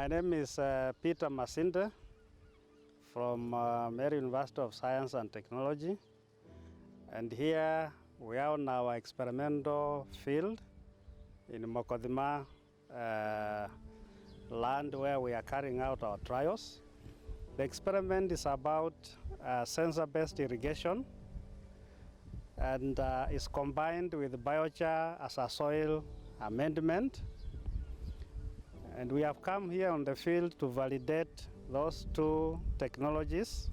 My name is Peter Masinde from Mary University of Science and Technology, and here we are on our experimental field in Mukothima land where we are carrying out our trials. The experiment is about sensor-based irrigation and is combined with biochar as a soil amendment. And we have come here on the field to validate those two technologies,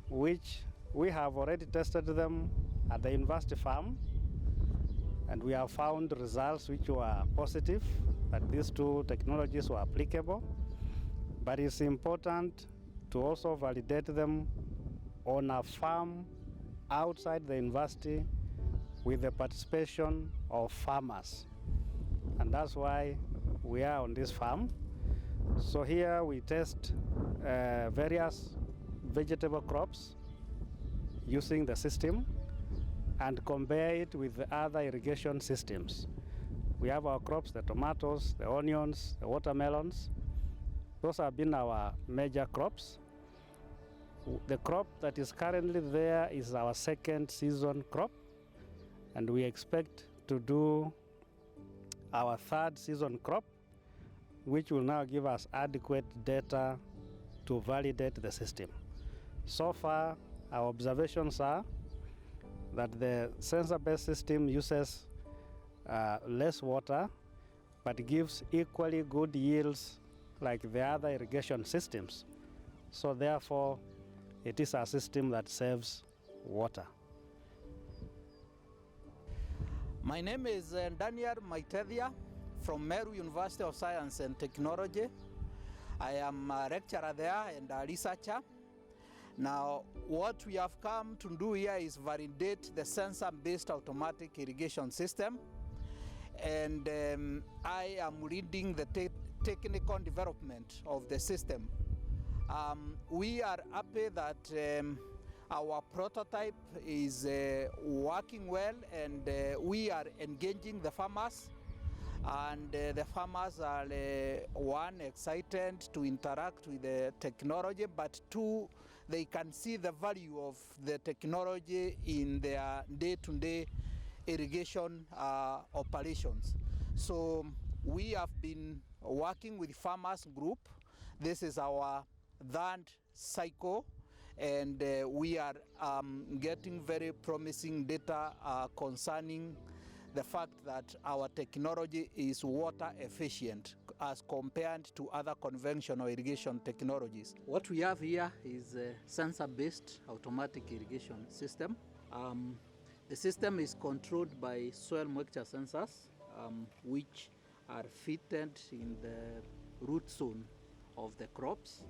which we have already tested them at the university farm, and we have found results which were positive, that these two technologies were applicable. But it's important to also validate them on a farm outside the university with the participation of farmers. And that's why we are on this farm. So here we test various vegetable crops using the system and compare it with the other irrigation systems. We have our crops, the tomatoes, the onions, the watermelons. Those have been our major crops. The crop that is currently there is our second season crop, and we expect to do our third season crop, which will now give us adequate data to validate the system. So far, our observations are that the sensor-based system uses less water, but gives equally good yields like the other irrigation systems. So therefore, it is a system that saves water. My name is Daniel Maitethia from Meru University of Science and Technology. I am a lecturer there and a researcher. Now, what we have come to do here is validate the sensor-based automatic irrigation system. And I am leading the technical development of the system. We are happy that our prototype is working well, and we are engaging the farmers, and the farmers are one, excited to interact with the technology, but two, they can see the value of the technology in their day-to-day irrigation operations. So we have been working with farmers group. This is our third cycle, and we are getting very promising data concerning the fact that our technology is water efficient as compared to other conventional irrigation technologies. What we have here is a sensor-based automatic irrigation system. The system is controlled by soil moisture sensors, which are fitted in the root zone of the crops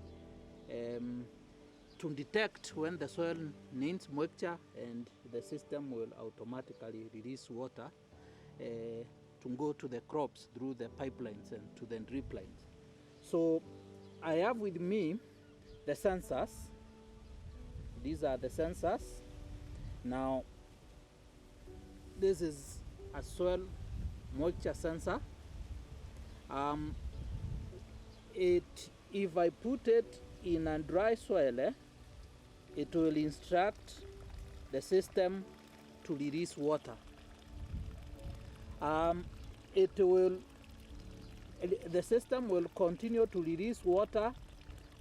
to detect when the soil needs moisture, and the system will automatically release water to go to the crops through the pipelines and to the drip lines. So I have with me the sensors. These are the sensors. Now, this is a soil moisture sensor. If I put it in a dry soil, it will instruct the system to release water. The system will continue to release water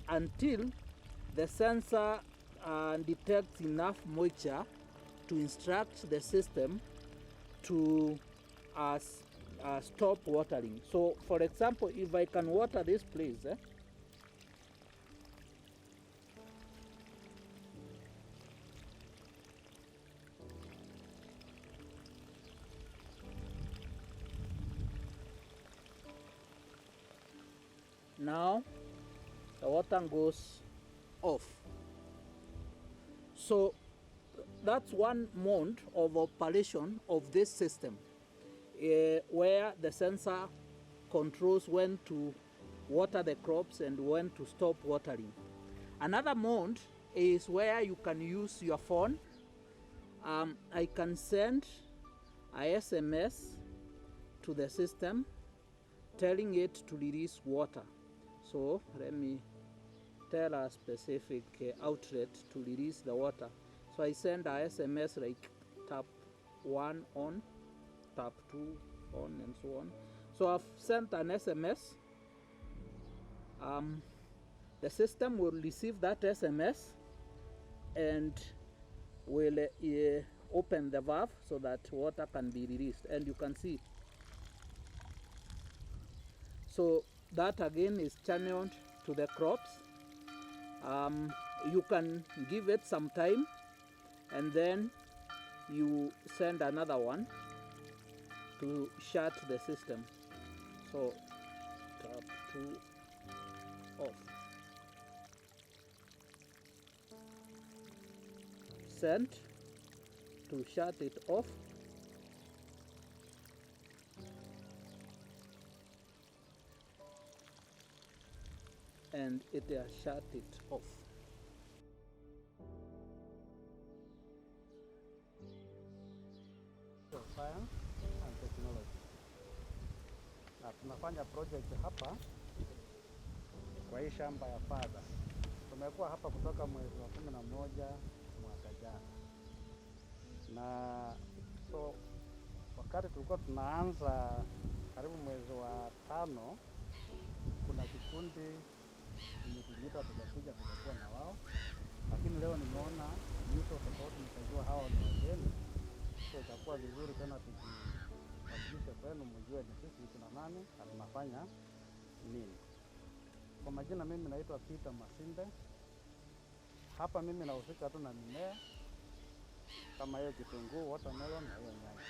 until the sensor detects enough moisture to instruct the system to stop watering. So, for example, if I can water this place, now the water goes off. So that's one mode of operation of this system, where the sensor controls when to water the crops and when to stop watering. Another mode is where you can use your phone. I can send a SMS to the system telling it to release water. So let me tell a specific outlet to release the water. So I send a SMS like tap 1 on, tap 2 on, and so on. So I've sent an SMS. The system will receive that SMS and will open the valve so that water can be released, and you can see. So that again is channeled to the crops. You can give it some time and then you send another one to shut the system. So tap 2 off. Send to shut it off. And it has shut it off. Science and technology. Na tunafanya project hapa kwa hii shamba ya father. Tumekuwa hapa kutoka mwezi wa 11 mwaka jana. Na so wakati tulikuwa tunaanza karibu mwezi wa 5, kuna kikundi tuliita tukakuja tukakuwa na wao, lakini leo nimeona nyuso tofauti, nikajua hawa ni wageni. So itakuwa vizuri tena tujiwakilishe kwenu, mjue ni sisi tuna nani na tunafanya nini. Kwa majina mimi naitwa Peter Masinde. Hapa mimi nahusika tu na mimea kama hiyo kitunguu, watermelon na hiyo nyanya,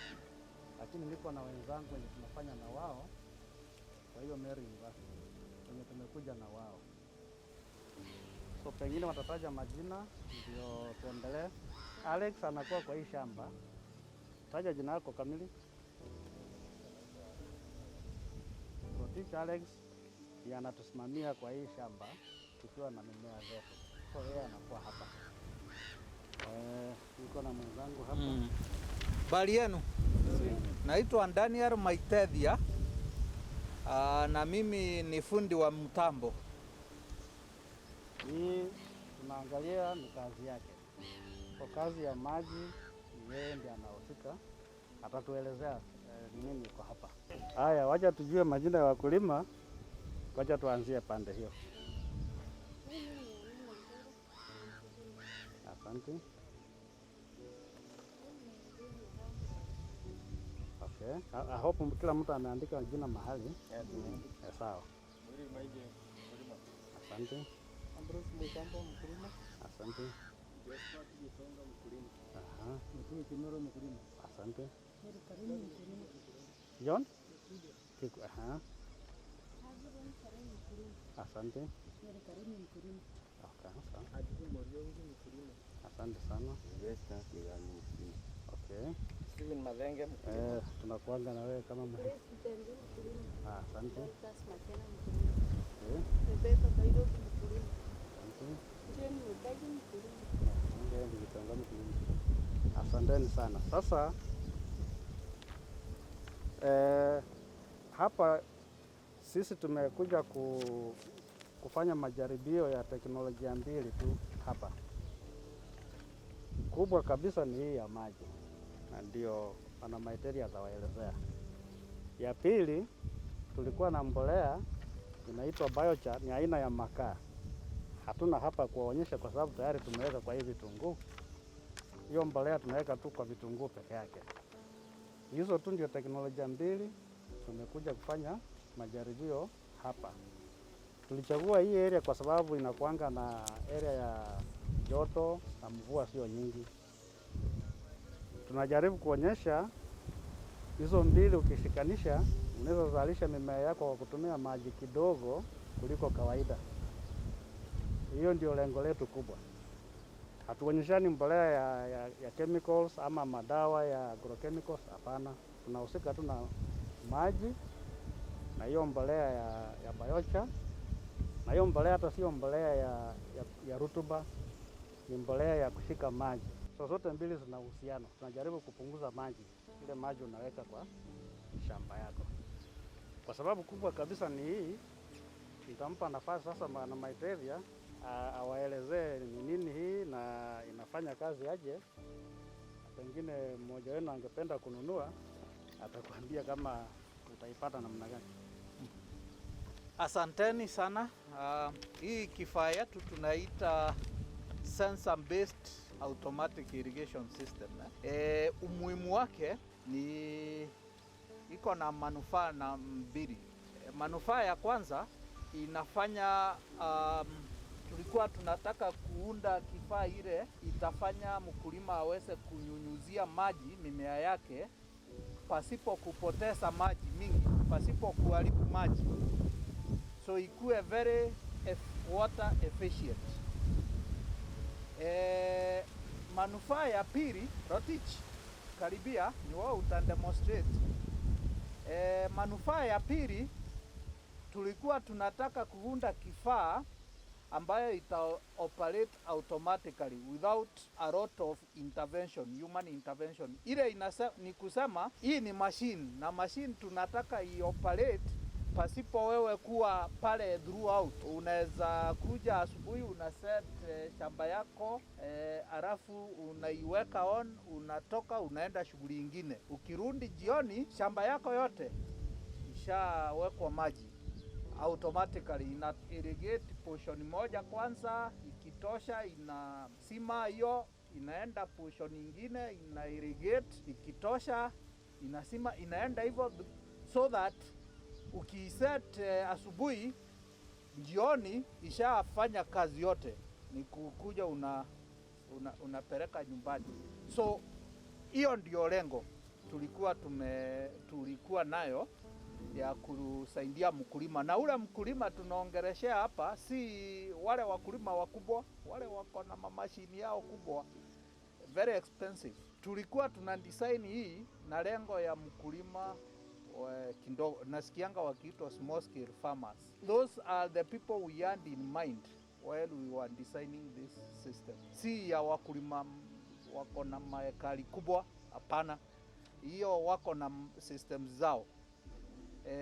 lakini niko na wenzangu wenye tunafanya na wao kwa hiyo Meru University wenye tumekuja na wao. So pengine watataja majina ndio tuendelee. Alex anakuwa kwa hii shamba. Taja jina lako kamili. So teacher Alex ndiye anatusimamia kwa hii shamba tukiwa na mimea zetu. So yeye anakuwa hapa. Niko na mwenzangu hapa. Bali yenu. Naitwa Daniel Mukothima. Na mimi ni fundi wa mtambo. Hii tunaangalia ni kazi yake. Kwa kazi ya maji yeye ndiye anahusika. Atatuelezea nini iko hapa. Haya, wacha tujue majina ya wakulima. Wacha tuanzie pande hiyo. Asante. Okay. I hope kila mtu ameandika jina mahali. Sawa. Asante. Asante. Asante. John? Asante. Asante sana. Okay. Steven Madenge. Tunakuanga na wewe kama asante. Asanteni sana. Sasa hapa sisi tumekuja kufanya majaribio ya teknolojia mbili tu hapa. Kubwa kabisa ni hii ya maji, na ndio ana material atawaelezea. Ya pili tulikuwa na mbolea inaitwa biochar, ni aina ya makaa. Hatuna hapa kuwaonyesha kwa sababu tayari tumeweka kwa hivi vitunguu. Hiyo mbolea tunaweka tu kwa vitunguu peke yake. Hizo tu ndio teknolojia mbili tumekuja kufanya majaribio hapa. Tulichagua hii area kwa sababu inakuanga na area ya joto na mvua sio nyingi. Tunajaribu kuonyesha hizo mbili ukishikanisha unaweza zalisha mimea yako kwa kutumia maji kidogo kuliko kawaida. Hiyo ndio lengo letu kubwa. Hatuonyeshani mbolea ya chemicals ama madawa ya agrochemicals, hapana. Tunahusika tu na maji na hiyo mbolea ya biochar. Na hiyo mbolea hata sio mbolea ya rutuba, ni mbolea ya kushika maji. So zote mbili zina uhusiano. Tunajaribu kupunguza maji, ile maji unaweka kwa shamba yako. Kwa sababu kubwa kabisa ni hii Nitampa nafasi sasa na Maitethia awaelezee ni nini hii na inafanya kazi aje. Pengine mmoja wenu angependa kununua, atakwambia kama utaipata namna gani. Asanteni sana. Hii kifaa yetu tunaita sensor based automatic irrigation system. Umuhimu wake ni iko na manufaa na mbili. Manufaa ya kwanza inafanya tulikuwa tunataka kuunda kifaa ile itafanya mkulima aweze kunyunyuzia maji mimea yake pasipo kupoteza maji mingi, pasipo kuharibu maji. So ikuwe very water efficient. Manufaa ya pili, Rotich, karibia ni wao utademonstrate. Manufaa ya pili tulikuwa tunataka kuunda kifaa ambayo ita operate automatically without a lot of intervention, human intervention. Ile ni kusema hii ni machine na machine tunataka ioperate pasipo wewe kuwa pale throughout. Unaweza kuja asubuhi una set shamba yako alafu unaiweka on, unatoka unaenda shughuli nyingine. Ukirudi jioni shamba yako yote ishawekwa maji. Automatically ina irrigate portion moja kwanza, ikitosha inasima hiyo, inaenda portion nyingine ina irrigate, ikitosha inasima, inaenda hivyo, so that ukiset asubuhi, jioni ishafanya kazi yote, ni kukuja unapeleka nyumbani. So hiyo ndio lengo tulikuwa nayo ya kusaidia mkulima. Na ule mkulima tunaongeleshea hapa si wale wakulima wakubwa, wale wako na mashini yao kubwa very expensive. Tulikuwa tuna design hii na lengo ya mkulima kidogo, nasikianga wakiitwa small scale farmers. Those are the people we had in mind while we were designing this system. Si ya wakulima wako na maekari kubwa, hapana. Hiyo wako na systems zao.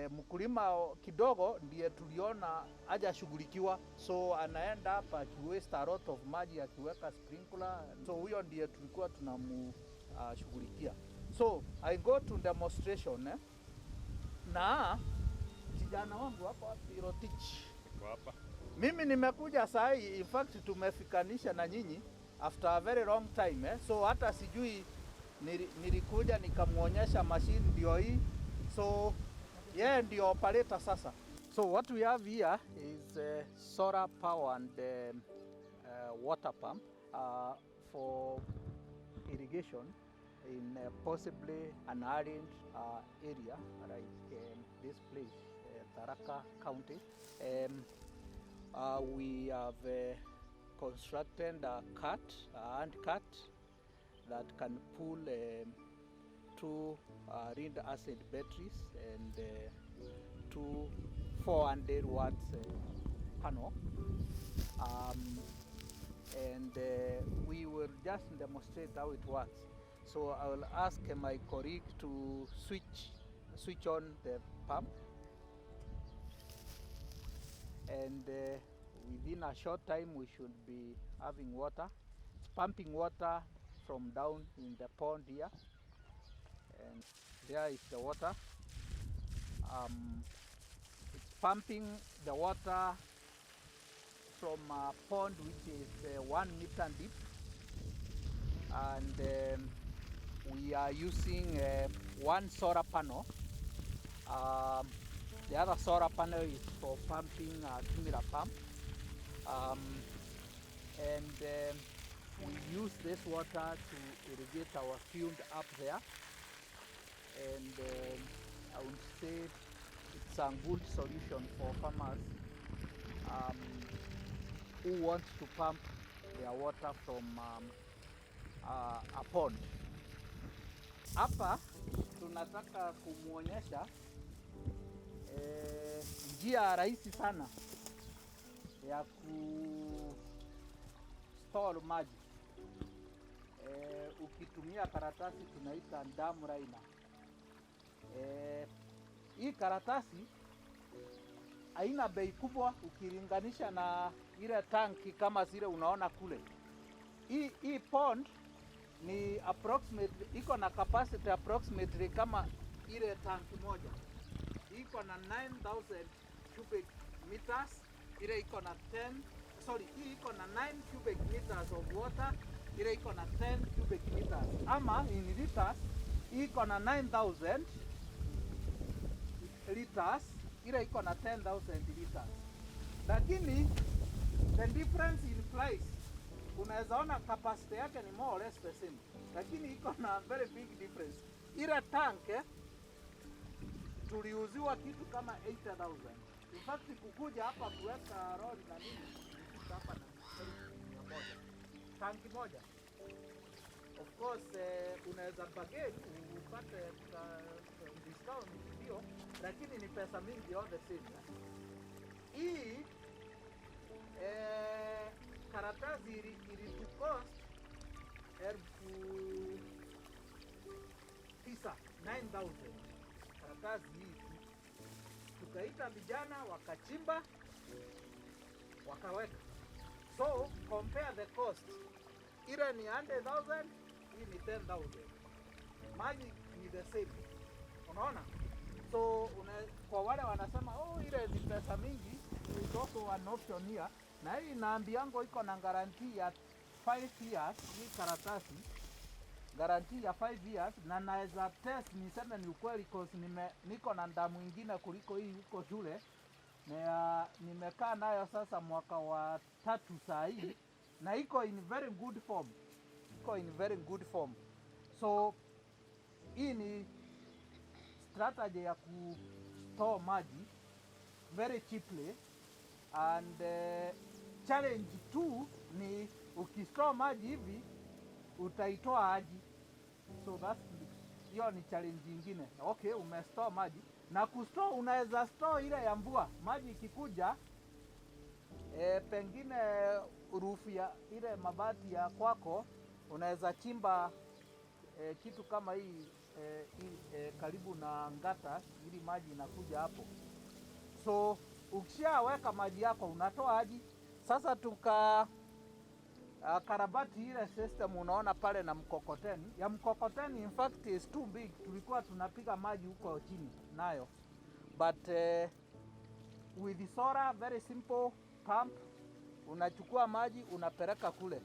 Mkulima kidogo ndiye tuliona haja shughulikiwa, so anaenda hapa waste a lot of maji akiweka sprinkler. So huyo ndiye tulikuwa tunamshughulikia. So I go to demonstration na kijana wangu hapa Rotich. Hapa. Mimi nimekuja saa hii, in fact tumefikanisha na nyinyi after a very long time so hata sijui nilikuja nikamuonyesha machine ndio hii. So yeah, ndio operator sasa. So what we have here is solar power and water pump for irrigation in possibly an arid area like this place, Tharaka County. We have constructed a hand cart that can pull 2 lead acid batteries and 2 400 watts panel, and we will just demonstrate how it works. So I will ask my colleague to switch on the pump, and within a short time we should be having water. It's pumping water from down in the pond here, and there is the water. It's pumping the water from a pond which is 1 meter deep, and we are using one solar panel. The other solar panel is for pumping a similar pump, and we use this water to irrigate our field up there, and I would say it's a good solution for farmers who want to pump their water from a pond. Hapa tunataka kumuonyesha njia rahisi sana ya store maji ukitumia karatasi tunaita dam liner. Hii karatasi haina bei kubwa ukilinganisha na ile tanki kama zile unaona kule. Hii pond ni approximately iko na capacity approximately kama ile tanki moja. Iko na 9000 cubic meters, ile iko na hii iko na 9 cubic meters of water, ile iko na 10 cubic meters. Ama in liters iko na 9000 liters, ile iko na 10,000 liters. Lakini the difference in price, unaweza ona capacity yake ni more or less the same, lakini iko na very big difference. Ile tank tuliuziwa kitu kama 80,000. In fact kukuja hapa kuweka lori na nini hapa na tanki moja. Of course unaweza bargain upate discount ndio, lakini ni pesa mingi all the same. Hii karatasi ilitucost 9,000 karatasi hii. Tukaita vijana wakachimba wakaweka. So compare the cost. Ile ni 100,000, hii ni 10,000. Maji ni the same. Unaona? So kwa wale wanasema ile ni pesa mingi, is also an option here. Na hii naambiango iko na guarantee ya 5 years, hii karatasi. Guarantee ya 5 years, na naweza test niseme ni ukweli because niko na damu ingine kuliko hii huko shule. Na nimekaa nayo sasa mwaka wa 3 saa hii, na iko in very good form. Iko in very good form. So hii ni strategy ya kustore maji very cheaply, and challenge 2 ni ukistore maji hivi utaitoa aje. So that's hiyo ni challenge nyingine. Okay, umestore maji na kustore, unaweza store ile ya mvua. Maji ikikuja pengine roof ya ile mabati ya kwako, unaweza chimba kitu kama hii karibu na ngata, ili maji inakuja hapo. So ukishaweka maji yako unatoa aje. Sasa karabati ile system unaona pale na mkokoteni. Ya mkokoteni in fact is too big. Tulikuwa tunapiga maji huko chini nayo. But with solar, very simple pump, unachukua maji unapeleka kule.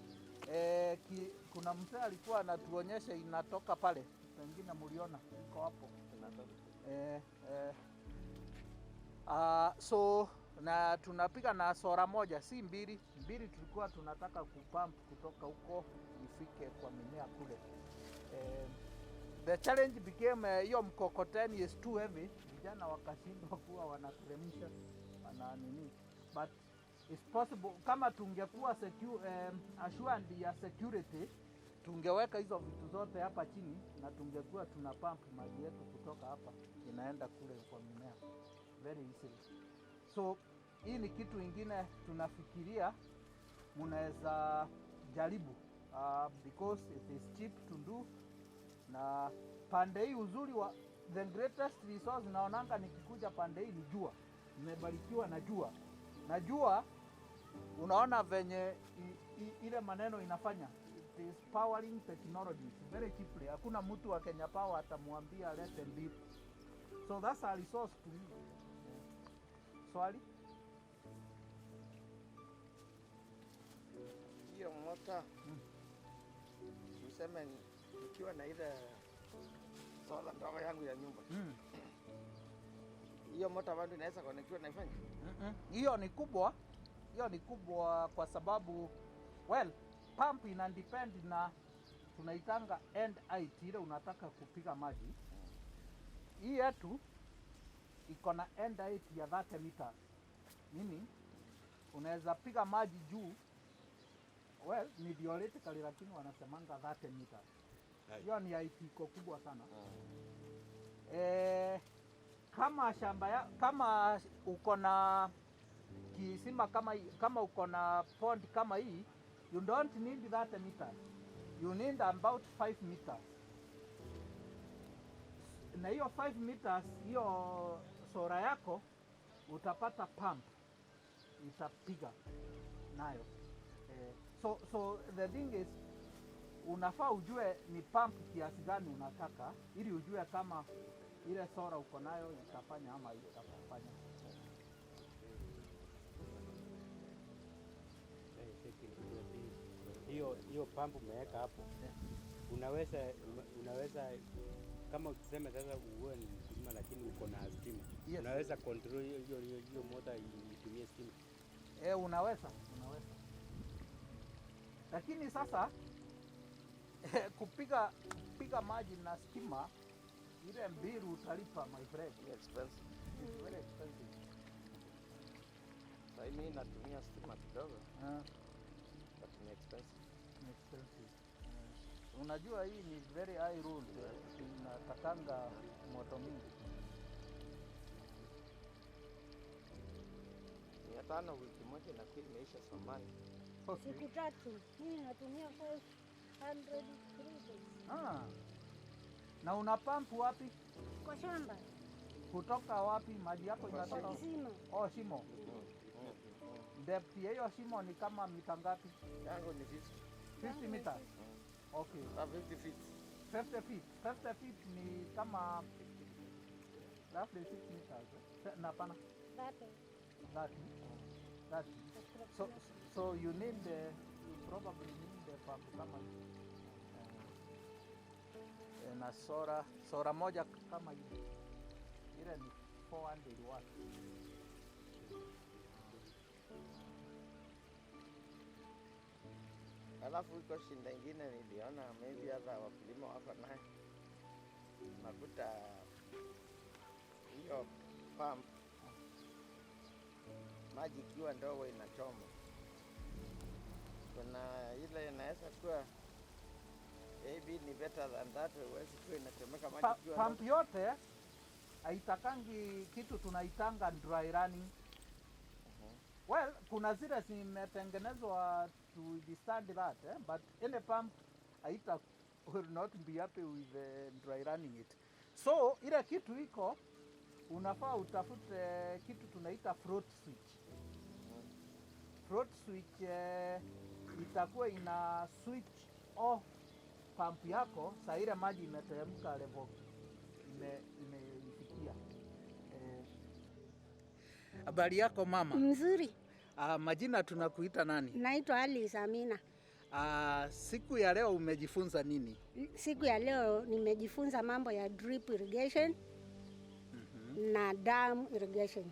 Kuna mzee alikuwa anatuonyesha inatoka pale. Pengine mliona iko hapo. So na tunapiga na sora moja, si mbili. Tulikuwa tunataka kupump kutoka huko ifike kwa mimea kule. The challenge became hiyo mkokoteni is too heavy. Vijana wakashindwa kuwa wanateremsha na nini. But it's possible kama tungekuwa assured ya security, tungeweka hizo vitu zote hapa chini na tungekuwa tuna pump maji yetu kutoka hapa inaenda kule kwa mimea very easily. So hii ni kitu ingine tunafikiria munaweza jaribu, because it is cheap to do. Na pande hii uzuri wa the greatest resource naonanga nikikuja pande hii ni jua. Nimebarikiwa na jua. Na jua unaona venye ile maneno inafanya. It is powering technology very cheaply. Hakuna mtu wa Kenya Power atamwambia lete bill. So that's a resource to use. Swali? Hiyo mota tuseme nikiwa na ile sola ndogo yangu ya nyumba. Hiyo mota bado inaweza connectiwa na ifanye? Hiyo ni kubwa. Hiyo ni kubwa kwa sababu pump ina depend na tunaitanga end height ile unataka kupiga maji. Hii yetu iko na end height ya 30 meters. Meaning unaweza piga maji juu, ni theoretically, lakini wanasemanga 30 meters. Hiyo ni height iko kubwa sana. Kama shamba kama uko na kisima kama uko na pond kama hii, you don't need 30 meters. You need about 5 meters. Na hiyo 5 meters, hiyo sora yako utapata pump itapiga nayo. So the thing is, unafaa ujue ni pump kiasi gani unataka, ili ujue kama ile solar uko nayo itafanya ama itafanya. Hiyo pump umeweka hapo, unaweza kama ukisema sasa uwe ni mkulima lakini uko na stima, Yes. Unaweza control hiyo motor itumie stima. Unaweza. Lakini sasa kupiga maji na stima, ile mbili utalipa, my friend. Expensive. It's very expensive. Sasa mimi natumia stima kidogo, but ni expensive. Ni expensive. Unajua hii ni very high rule, inatakanga moto mingi. 500 wiki moja na kweli imeisha samani. Siku 3 mimi natumia 500 days. Na una pump wapi? Kwa shamba. Kutoka wapi maji yako inatoka? Kisima. Shimo. Depth ya hiyo shimo ni kama mita ngapi? Yangu ni 50 meters. Okay. 50 feet. 50 feet. 50 feet ni kama roughly 6 meters. Na pana? 30. So you need you probably need the pump kama na sora moja kama hivi. Ile ni 400 watts. Alafu iko shinda ingine niliona maybe hata wakulima wako naye, nakuta hiyo pump maji ikiwa ndogo inachoma. Kuna ile inaweza kuwa maybe ni better than that, huwezi kuwa inachomeka maji ikiwa pump yote haitakangi kitu tunaitanga dry running. Well, kuna zile zimetengenezwa to withstand that, but any pump will not be happy with dry running it. So ile kitu iko, unafaa utafute kitu tunaita float switch. Float switch itakuwa ina switch off pump yako saa ile maji imeteremka level imeifikia. Habari yako mama? Mzuri. Majina tunakuita nani? Naitwa Alice Amina. Siku ya leo umejifunza nini? Siku ya leo nimejifunza mambo ya drip irrigation na dam irrigation.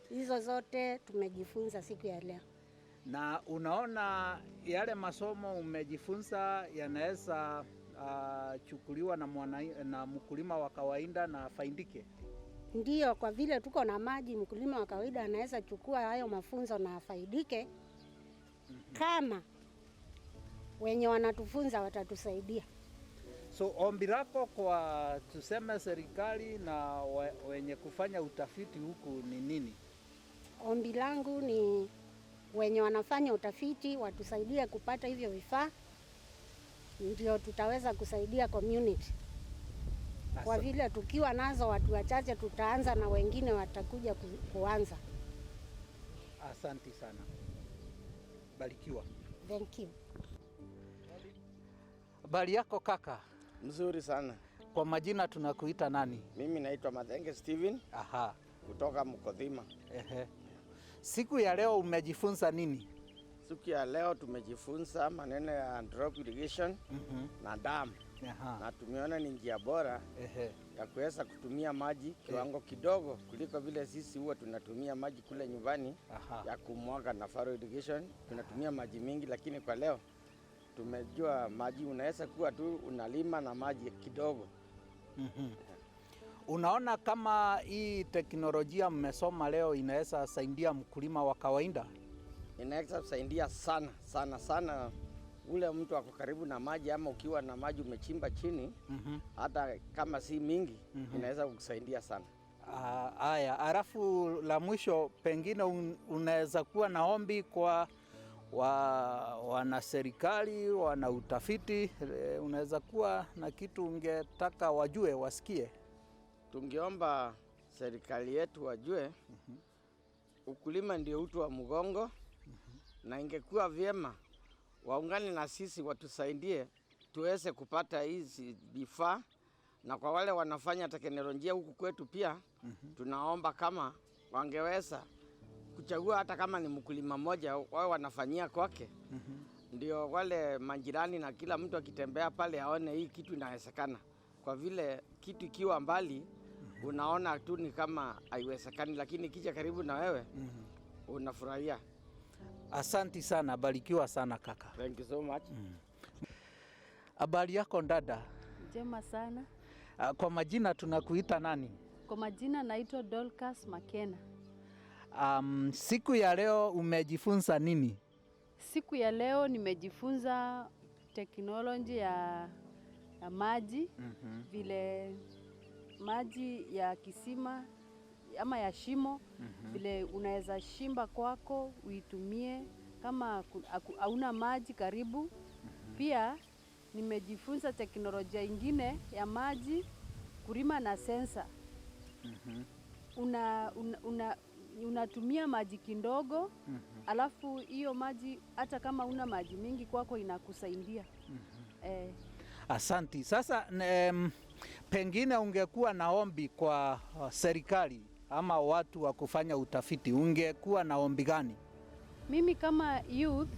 Hizo zote tumejifunza siku ya leo. Na unaona yale masomo umejifunza yanaweza chukuliwa na mkulima wa kawaida na faidike? Ndiyo, kwa vile tuko na maji, mkulima wa kawaida anaweza chukua hayo mafunzo na afaidike. Kama wenye wanatufunza watatusaidia. So ombi lako kwa tuseme serikali na wenye kufanya utafiti huku ni nini? Ombi langu ni wenye wanafanya utafiti watusaidie kupata hivyo vifaa, ndio tutaweza kusaidia community. Kwa vile tukiwa nazo watu wachache tutaanza na wengine watakuja kuanza. Asante sana. Barikiwa. Thank you. Habari yako kaka? Mzuri sana. Kwa majina tunakuita nani? Mimi naitwa Mathenge Steven. Kutoka Mukothima. Siku ya leo umejifunza nini? Siku ya leo tumejifunza maneno ya drop irrigation na dam. Na tumeona ni njia bora ya kuweza kutumia maji kiwango kidogo kuliko vile sisi huwa tunatumia maji kule nyumbani ya kumwaga na faro irrigation. Tunatumia maji mingi, lakini kwa leo tumejua maji unaweza kuwa tu unalima na maji kidogo. Unaona kama hii teknolojia mmesoma leo inaweza saidia mkulima wa kawaida? Inaweza kusaidia sana ule mtu ako karibu na maji, ama ukiwa na maji umechimba chini hata kama si mingi inaweza kukusaidia sana. Haya, alafu la mwisho pengine unaweza kuwa na ombi kwa wana serikali, wana utafiti, unaweza kuwa na kitu ungetaka wajue wasikie? Tungeomba serikali yetu wajue ukulima ndio utu wa mgongo, na ingekuwa vyema waungane na sisi watusaidie tuweze kupata hizi vifaa, na kwa wale wanafanya teknolojia huku kwetu pia tunaomba kama wangeweza kuchagua hata kama ni mkulima mmoja wao wanafanyia kwake, ndio wale majirani na kila mtu akitembea pale aone hii kitu inawezekana. Kwa vile kitu ikiwa mbali unaona tu ni kama haiwezekani, lakini kija karibu na wewe unafurahia. Asanti sana, barikiwa sana kaka. Thank you so much. Habari yako dada? Njema sana. Kwa majina tunakuita nani? Kwa majina naitwa Dorcas Makena. Siku ya leo umejifunza nini? Siku ya leo nimejifunza teknolojia ya maji, vile maji ya kisima ama ya shimo, vile unaweza shimba kwako uitumie kama hauna maji karibu. Pia nimejifunza teknolojia ingine ya maji, kulima na sensa. Unatumia maji kidogo, alafu hiyo maji hata kama una maji mingi kwako inakusaidia. Asanti. Sasa pengine ungekuwa na ombi kwa serikali ama watu wa kufanya utafiti, ungekuwa na ombi gani? Mimi kama youth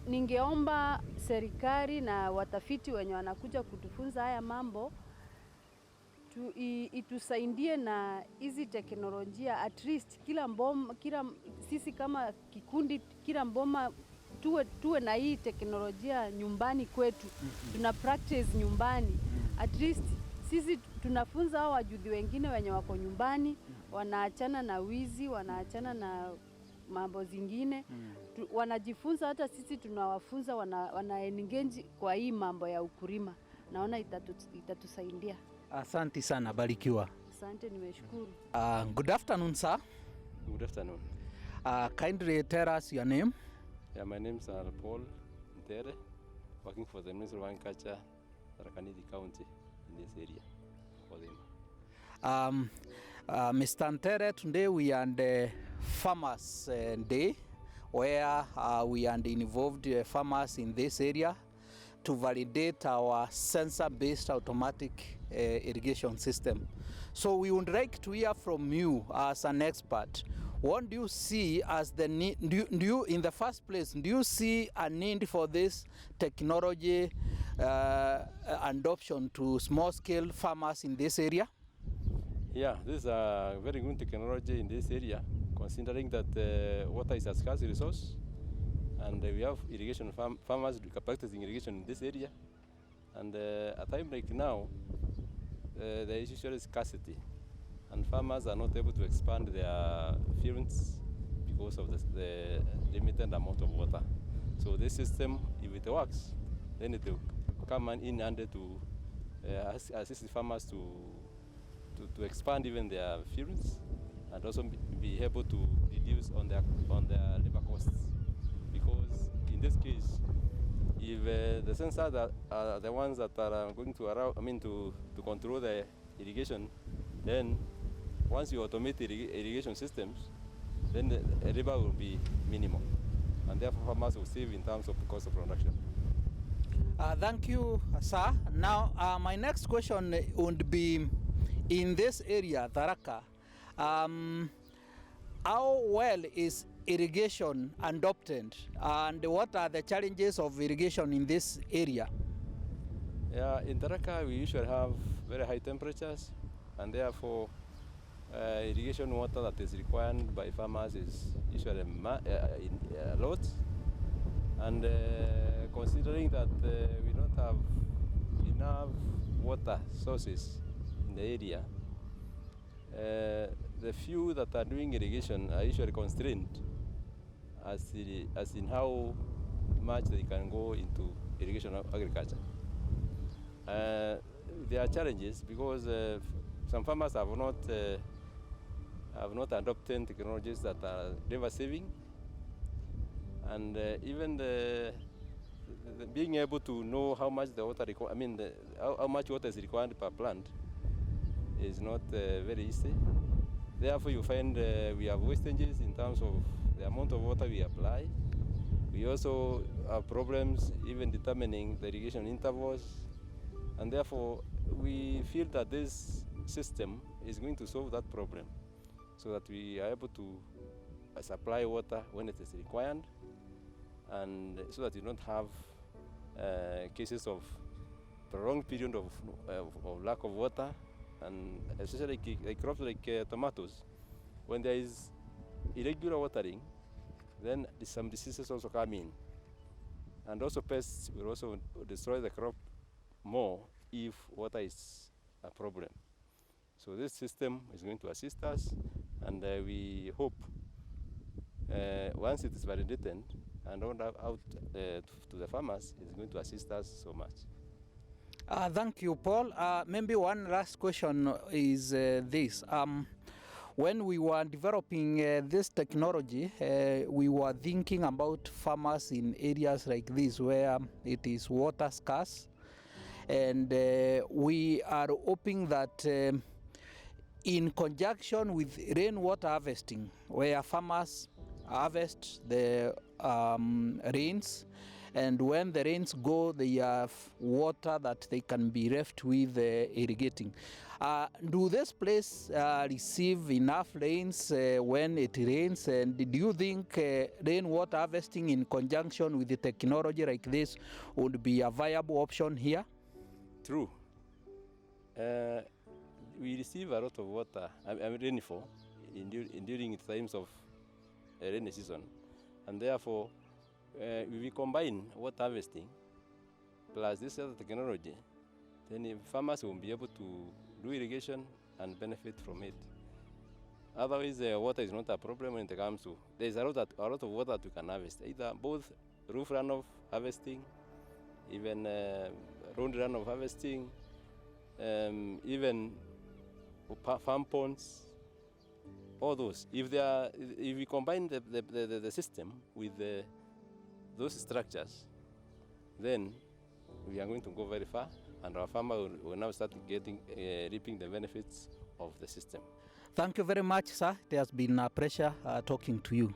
ningeomba serikali na watafiti wenye wanakuja kutufunza haya mambo itusaidie na hizi teknolojia, at least sisi kama kikundi, kila mboma tuwe na hii teknolojia nyumbani kwetu. Tuna practice nyumbani. At least sisi tunafunza hao wajuzi wengine wenye wako nyumbani, wanaachana na wizi, wanaachana na mambo zingine. Wanajifunza, hata sisi tunawafunza, wana engage kwa hii mambo ya ukulima. Naona itatusaidia. Asante sana, barikiwa. Asante, nimeshukuru. Good afternoon, sir. Good afternoon. Kindly tell us your name. Yeah, my name is Paul Ntere, working for the Ministry of Agriculture, Tharaka-Nithi County, in this area, Mukothima. Mr. Ntere, today we are on the Farmers Day, where we are involved farmers in this area to validate our sensor-based automatic irrigation system. So we would like to hear from you as an expert. What do you see as the need? Do you in the first place, do you see a need for this technology adoption to small-scale farmers in this area? Yeah, this is a very good technology in this area, considering that water is a scarce resource, and we have irrigation farmers practicing irrigation in this area. And at a time like now, there is usually scarcity, and farmers are not able to expand their fields because of the limited amount of water. So this system, if it works, then it will come in handy to assist farmers to expand even their fields, and also be able to reduce on their labor costs. Because in this case, if the sensors are the ones that are going to allow, to control the irrigation, then once you automate the irrigation systems, then the labor will be minimal, and therefore farmers will save in terms of the cost of production. Thank you, sir. Now, my next question would be, in this area, Tharaka, how well is irrigation adopted, and what are the challenges of irrigation in this area? Yeah, in Tharaka we usually have very high temperatures, and therefore irrigation water that is required by farmers is usually a lot. And considering that we don't have enough water sources in the area, the few that are doing irrigation are usually constrained as in how much they can go into irrigation agriculture. There are challenges because some farmers have not adopted technologies that are labor saving, and even the being able to know how much the water how much water is required per plant is not very easy. Therefore, you find we have wastages in terms of the amount of water we apply. We also have problems even determining the irrigation intervals, and therefore we feel that this system is going to solve that problem so that we are able to supply water when it is required, and so that you don't have cases of prolonged period of lack of water, and especially like crops like tomatoes. When there is irregular watering, then some diseases also come in, and also pests will also destroy the crop more if water is a problem. So this system is going to assist us, and we hope once it is validated and rolled out to the farmers, it's going to assist us so much. Thank you, Paul. Maybe one last question is this. When we were developing this technology, we were thinking about farmers in areas like this where it is water scarce, and we are hoping that in conjunction with rainwater harvesting, where farmers harvest the rains, and when the rains go, they have water that they can be left with irrigating. Do this place receive enough rains when it rains, and do you think rainwater harvesting in conjunction with the technology like this would be a viable option here? True. We receive a lot of water, rainfall, during times of rainy season, and therefore if we combine water harvesting plus this other technology, then farmers will be able to do irrigation and benefit from it. Otherwise, water is not a problem when it comes to, there's a lot of water that we can harvest, either both roof runoff harvesting, even road runoff harvesting, even farm ponds, all those. If we combine the system with those structures, then we are going to go very far, and our farmer will now start reaping the benefits of the system. Thank you very much, sir. It has been a pleasure talking to you.